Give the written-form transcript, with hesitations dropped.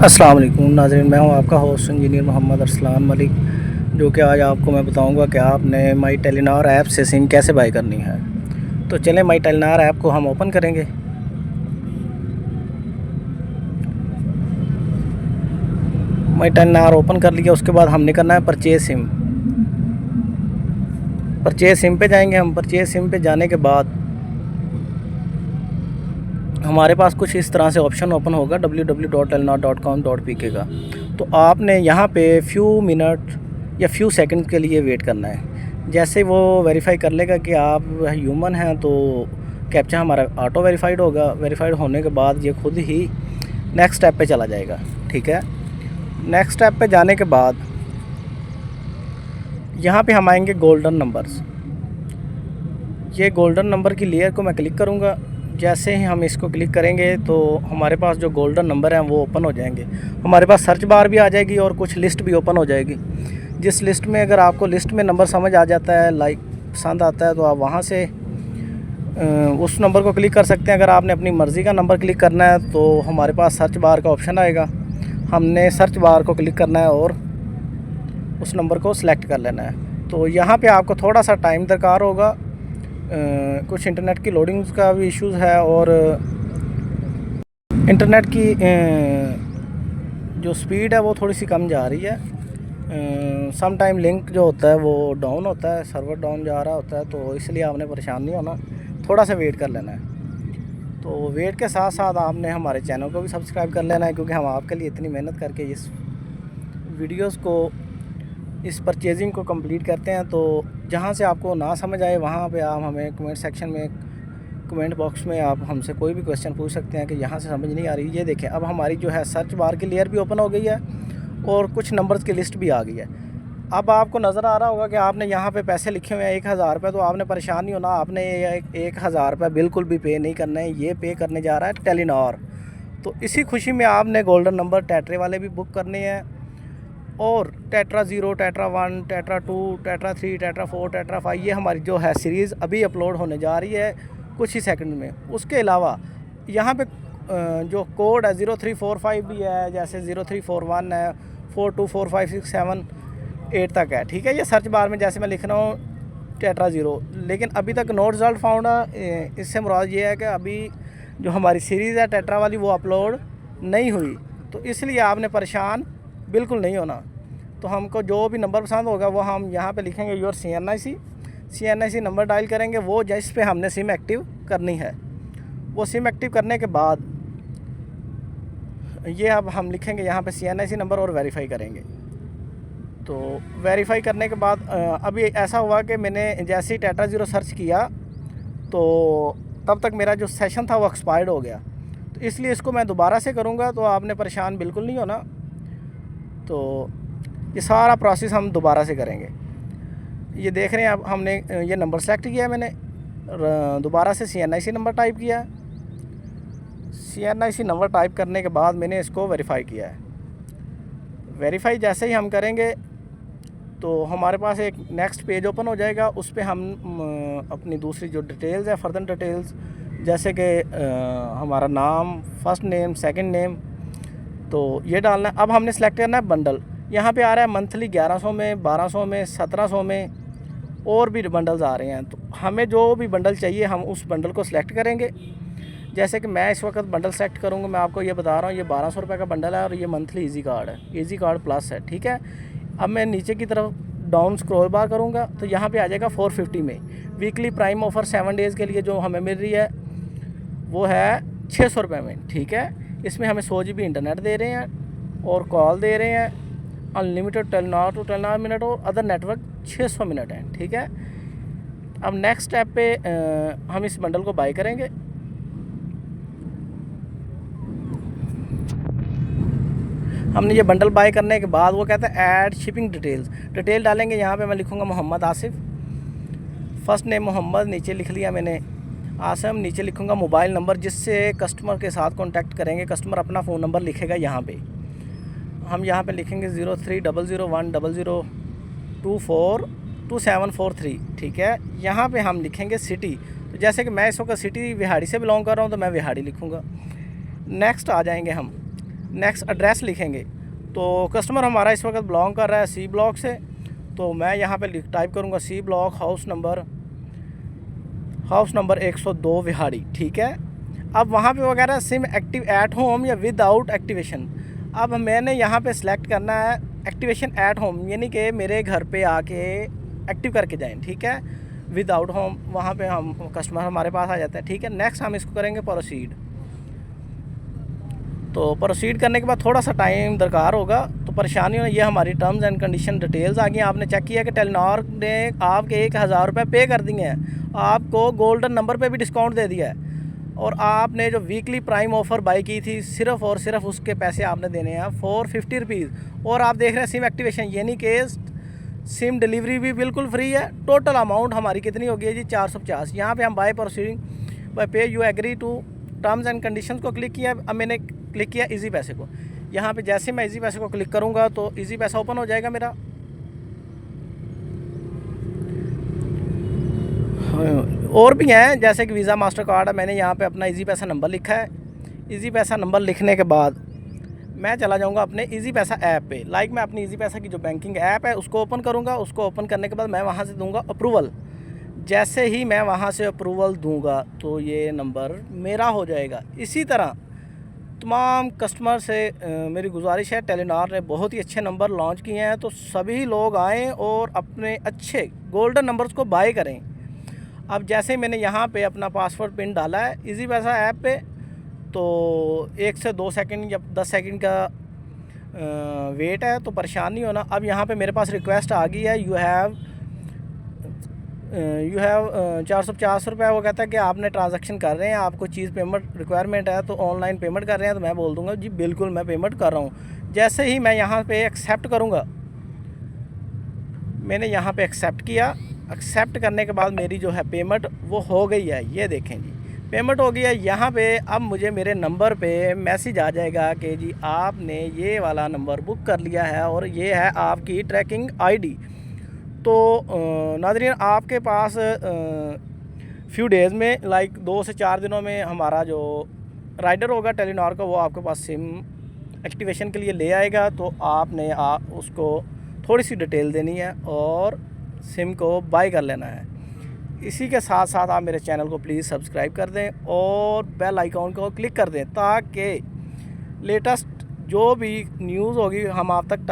अस्सलाम वालेकुम नाज़रीन, मैं हूं आपका होस्ट इंजीनियर मोहम्मद अरसलान मलिक, जो कि आज आपको मैं बताऊंगा कि आपने माई टेलीनॉर ऐप से सिम कैसे बाई करनी है। तो चलें माई टेलीनॉर ऐप को हम ओपन करेंगे। माई टेलीनॉर ओपन कर लिया, उसके बाद हमने करना है परचेज सिम। परचेज सिम पे जाएंगे हम। परचेज सिम पे जाने के बाद हमारे पास कुछ इस तरह से ऑप्शन ओपन होगा www.telenor.com.pk का। तो आपने यहाँ पे फ्यू मिनट या फ्यू सेकंड के लिए वेट करना है। जैसे वो वेरीफाई कर लेगा कि आप ह्यूमन हैं तो कैप्चा हमारा ऑटो वेरीफाइड होगा। वेरीफाइड होने के बाद ये खुद ही नेक्स्ट स्टेप पे चला जाएगा। ठीक है, नेक्स्ट स्टेप पे जाने के बाद यहाँ पे हम आएंगे गोल्डन नंबर्स। ये गोल्डन नंबर की लेयर को मैं क्लिक करूँगा। जैसे ही हम इसको क्लिक करेंगे तो हमारे पास जो गोल्डन नंबर हैं वो ओपन हो जाएंगे। हमारे पास सर्च बार भी आ जाएगी और कुछ लिस्ट भी ओपन हो जाएगी। जिस लिस्ट में अगर आपको लिस्ट में नंबर समझ आ जाता है, लाइक पसंद आता है, तो आप वहाँ से उस नंबर को क्लिक कर सकते हैं। अगर आपने अपनी मर्ज़ी का नंबर क्लिक करना है तो हमारे पास सर्च बार का ऑप्शन आएगा। हमने सर्च बार को क्लिक करना है और उस नंबर को सिलेक्ट कर लेना है। तो यहाँ पे आपको थोड़ा सा टाइम दरकार होगा। कुछ इंटरनेट की लोडिंग्स का भी इश्यूज़ है और इंटरनेट की जो स्पीड है वो थोड़ी सी कम जा रही है। सम टाइम लिंक जो होता है वो डाउन होता है, सर्वर डाउन जा रहा होता है, तो इसलिए आपने परेशान नहीं होना, थोड़ा सा वेट कर लेना है। तो वेट के साथ साथ आपने हमारे चैनल को भी सब्सक्राइब कर लेना है, क्योंकि हम आपके लिए इतनी मेहनत करके इस वीडियोस को, इस परचेजिंग को कंप्लीट करते हैं। तो जहाँ से आपको ना समझ आए वहाँ पे आप हमें कमेंट सेक्शन में, कमेंट बॉक्स में आप हमसे कोई भी क्वेश्चन पूछ सकते हैं कि यहाँ से समझ नहीं आ रही। ये देखें, अब हमारी जो है सर्च बार की लेयर भी ओपन हो गई है और कुछ नंबर्स की लिस्ट भी आ गई है। अब आपको नज़र आ रहा होगा कि आपने यहाँ पे पैसे लिखे हुए हैं 1000 रुपये। तो आपने परेशान नहीं होना, आपने 1000 रुपये बिल्कुल भी पे नहीं करना है। ये पे करने जा रहा है टेलीनॉर। तो इसी खुशी में आपने गोल्डन नंबर टेट्रे वाले भी बुक करने हैं, और tetra 0, tetra 1, tetra 2, tetra 3, tetra 4, tetra 5, ये हमारी जो है सीरीज़ अभी अपलोड होने जा रही है कुछ ही सेकंड में। उसके अलावा यहाँ पे जो कोड है 0345 भी है, जैसे 0341 है, 424567 8 तक है। ठीक है, ये सर्च बार में जैसे मैं लिख रहा हूँ टेट्रा 0, लेकिन अभी तक नो रिज़ल्ट फाउंड है। इससे मुराद ये है कि अभी जो हमारी सीरीज़ है टेट्रा वाली वो अपलोड नहीं हुई। तो इसलिए आपने परेशान बिल्कुल नहीं होना। तो हमको जो भी नंबर पसंद होगा वो हम यहाँ पे लिखेंगे योर CNIC नंबर डायल करेंगे, वो जिस पे हमने सिम एक्टिव करनी है। वो सिम एक्टिव करने के बाद ये अब हम लिखेंगे यहाँ पे CNIC नंबर और वेरीफाई करेंगे। तो वेरीफाई करने के बाद अभी ऐसा हुआ कि मैंने जैसे ही टेट्रा 0 सर्च किया तो तब तक मेरा जो सेशन था वो एक्सपायर्ड हो गया। तो इसलिए इसको मैं दोबारा से करूँगा, तो आपने परेशान बिल्कुल नहीं होना। तो ये सारा प्रोसेस हम दोबारा से करेंगे। ये देख रहे हैं, अब हमने ये नंबर सेलेक्ट किया, मैंने दोबारा से CNIC नंबर टाइप किया है। CNIC नंबर टाइप करने के बाद मैंने इसको वेरीफाई किया है। वेरीफाई जैसे ही हम करेंगे तो हमारे पास एक नेक्स्ट पेज ओपन हो जाएगा। उस पर हम अपनी दूसरी जो डिटेल्स है, फर्दर डिटेल्स, जैसे कि हमारा नाम, फर्स्ट नेम, सेकंड नेम, तो ये डालना है। अब हमने सेलेक्ट करना है बंडल। यहाँ पे आ रहा है मंथली 1100 में, 1200 में, 1700 में, और भी बंडल्स आ रहे हैं। तो हमें जो भी बंडल चाहिए हम उस बंडल को सिलेक्ट करेंगे। जैसे कि मैं इस वक्त बंडल सेलेक्ट करूँगा, मैं आपको ये बता रहा हूँ, ये 1200 रुपये का बंडल है और ये मंथली ईजी कार्ड है, ईजी कार्ड प्लस है। ठीक है, अब मैं नीचे की तरफ डाउन स्क्रॉल बार करूँगा तो यहाँ पे आ जाएगा 450 में। वीकली प्राइम ऑफ़र 7 डेज़ के लिए जो हमें मिल रही है वो है 600 रुपये में। ठीक है, इसमें हमें 100 GB इंटरनेट दे रहे हैं और कॉल दे रहे हैं unlimited Telenor to Telenor minute और अदर नेटवर्क 600 मिनट है। ठीक है, अब नेक्स्ट स्टेप पे हम इस बंडल को बाय करेंगे। हमने ये बंडल बाय करने के बाद वो कहता है ऐड शिपिंग डिटेल डालेंगे। यहाँ पे मैं लिखूँगा मोहम्मद आसिफ, फ़र्स्ट नेम मोहम्मद, नीचे लिख लिया मैंने आसम, नीचे लिखूँगा मोबाइल नंबर जिससे कस्टमर के साथ कांटेक्ट करेंगे। कस्टमर अपना फ़ोन नंबर लिखेगा यहाँ पे, हम यहाँ पे लिखेंगे 0300100242742743। ठीक है, यहाँ पे हम लिखेंगे सिटी। तो जैसे कि मैं इस वक्त सिटी विहाड़ी से बिलोंग कर रहा हूँ तो मैं विहाड़ी लिखूँगा। नेक्स्ट आ जाएंगे हम। नेक्स्ट एड्रेस लिखेंगे। तो कस्टमर हमारा इस वक्त बिलोंग कर रहा है सी ब्लॉक से, तो मैं यहाँ पे टाइप करूँगा C block house number 102 Vehari, ठीक है। अब वहाँ पे वगैरह सिम एक्टिव एट होम या विदाउट एक्टिवेशन। अब मैंने यहाँ पे सिलेक्ट करना है एक्टिवेशन एट होम, यानी कि मेरे घर पे आके एक्टिव करके जाएं, ठीक है। विदाउट होम वहाँ पे हम कस्टमर हमारे पास आ जाता है, ठीक है। नेक्स्ट हम इसको करेंगे प्रोसीड। तो प्रोसीड करने के बाद थोड़ा सा टाइम दरकार होगा, तो परेशानी हो, ये हमारी टर्म्स एंड कंडीशन डिटेल्स आ गई। आपने चेक किया कि टेलीनॉर ने आपके 1000 रुपये पे कर दिए हैं, आपको गोल्डन नंबर पे भी डिस्काउंट दे दिया है, और आपने जो वीकली प्राइम ऑफ़र बाई की थी सिर्फ़ और सिर्फ उसके पैसे आपने देने हैं 450 रुपीज़। और आप देख रहे हैं सिम एक्टिवेशन, यानी कि सिम डिलीवरी भी बिल्कुल फ्री है। टोटल अमाउंट हमारी कितनी होगी जी 450। यहाँ पे हम by proceeding by pay you agree to terms and conditions को क्लिक किया। अब मैंने क्लिक किया इजी पैसे को। यहाँ पे जैसे मैं इजी पैसे को क्लिक करूँगा तो इजी पैसा ओपन हो जाएगा मेरा। और भी हैं जैसे कि वीज़ा मास्टर कार्ड है, मैंने यहाँ पे अपना इजी पैसा नंबर लिखा है। इजी पैसा नंबर लिखने के बाद मैं चला जाऊँगा अपने इजी पैसा ऐप पे। लाइक मैं अपनी इजी पैसा की जो बैंकिंग ऐप है उसको ओपन करूँगा। उसको ओपन करने के बाद मैं वहाँ से दूँगा अप्रूवल। जैसे ही मैं वहाँ से अप्रूवल दूँगा तो ये नंबर मेरा हो जाएगा। इसी तरह तमाम कस्टमर से मेरी गुजारिश है, टेलीनॉर ने बहुत ही अच्छे नंबर लॉन्च किए हैं, तो सभी लोग आएँ और अपने अच्छे गोल्डन नंबर्स को बाय करें। अब जैसे मैंने यहाँ पे अपना पासवर्ड पिन डाला है इजी पैसा ऐप पे, तो 1 से 2 सेकंड या 10 सेकंड का वेट है, तो परेशान नहीं होना। अब यहाँ पे मेरे पास रिक्वेस्ट आ गई है, यू हैव 450 रुपये। वो कहता है कि आपने ट्रांजैक्शन कर रहे हैं, आपको चीज़ पेमेंट रिक्वायरमेंट है, तो ऑनलाइन पेमेंट कर रहे हैं। तो मैं बोल दूँगा जी बिल्कुल मैं पेमेंट कर रहा हूँ। जैसे ही मैं यहाँ पे एक्सेप्ट करूँगा, मैंने यहाँ पे एक्सेप्ट किया। एक्सेप्ट करने के बाद मेरी जो है पेमेंट वो हो गई है, ये देखें जी पेमेंट हो गई है। यहाँ पे अब मुझे मेरे नंबर पे मैसेज आ जाएगा कि जी आपने ये वाला नंबर बुक कर लिया है और ये है आपकी ट्रैकिंग आईडी। तो नाज़रीन आपके पास फ्यू डेज़ में लाइक 2 से 4 दिनों में हमारा जो राइडर होगा टेलीनॉर का वो आपके पास सिम एक्टिवेशन के लिए ले आएगा। तो आपने उसको थोड़ी सी डिटेल देनी है और सिम को बाय कर लेना है। इसी के साथ साथ आप मेरे चैनल को प्लीज़ सब्सक्राइब कर दें और बेल आइकॉन को क्लिक कर दें, ताकि लेटेस्ट जो भी न्यूज़ होगी हम आप तक